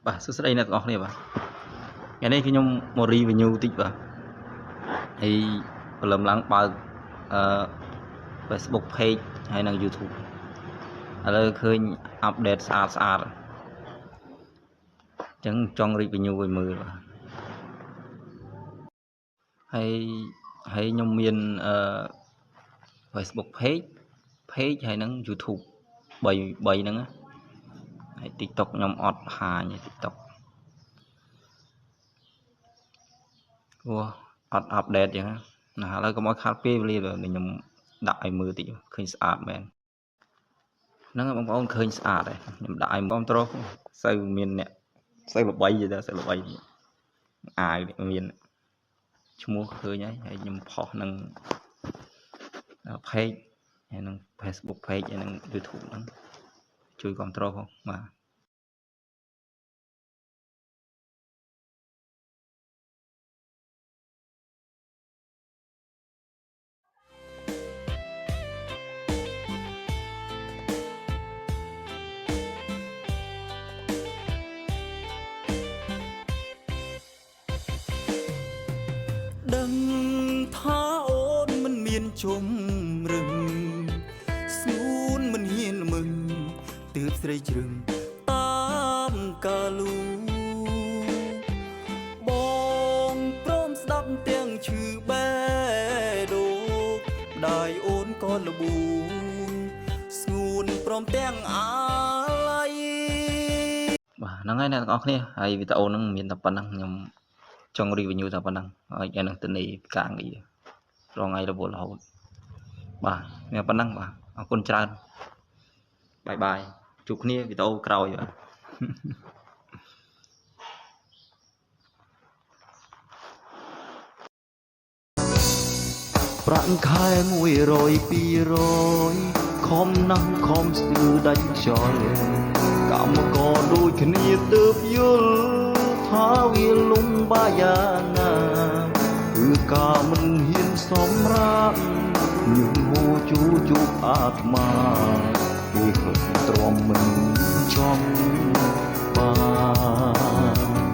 បាទសួស្តីអ្នកទាំងអស់គ្នាបាទថ្ងៃនេះខ្ញុំមក review តិចបាទហើយព្រលឹមឡើងបើកFacebook page ហើយនិង YouTube ឥឡូវឃើញ update ស្អាតអញ្ចឹងចង់ review ឲ្យមើលបាទហើយខ្ញុំមានFacebook page ហើយនិង YouTube 3ហ្នឹងហើយ TikTok ខ្ញុំអត់បង្ហាញ TikTok អត់ update ចឹងណាឥឡូវកុំឲ្យខាត់ពេលវេលាខ្ញុំដាក់ឲ្យមើលតិចឃើញស្អាតមែនហ្នឹងបងប្អូនឃើញស្អាតហើយខ្ញុំដាក់ឲ្យបងប្អូនសូវមានអ្នកសូវល្បីទេសូវល្បីអាយមានឈ្មោះឃើញហើយខ្ញុំផុសនឹង page ហើយនឹង Facebook page ហើយនឹង YouTube ហ្នឹងជួយគ្រប់គ្រងផងបាទដឹងថាអូនមិនមានជុំរឹងស្ងួនមិនហ៊ានល្មឹងទើបស្រីជ្រឹងតាមកាលូបងព្រមស្ដាប់ទាំងឈឺបេះដូងដាយអូនក៏លបួងស្ងួនព្រមទាំងអាឡ័យបាទហ្នឹងហើយអ្នកទាំងអស់គ្នាហើយវីដេអូហ្នឹងមានតែប៉ុណ្្នឹងខ្ញុំចង់ review តែប៉ុណ្្នឹងហើយឯនឹងទៅនេះការងាររងថ្ងៃរវល់រហូតបាទមានប៉ុណ្្នឹងបាទអរគុណច្រើនបាយបាយជួបគ្នាវីដេអូក្រោយបាទប្រាក់ខែ100 200ខំណាស់ខំស្ទើរដាច់ខ្យល់កម្មករដូចគ្នាទើបយល់ថាវាលំបាយាណាគឺការមិនហ៊ានសម្រាប់ញឹមហូរជួបអាត្មាគេគិតទ្រាំមិនចំបាន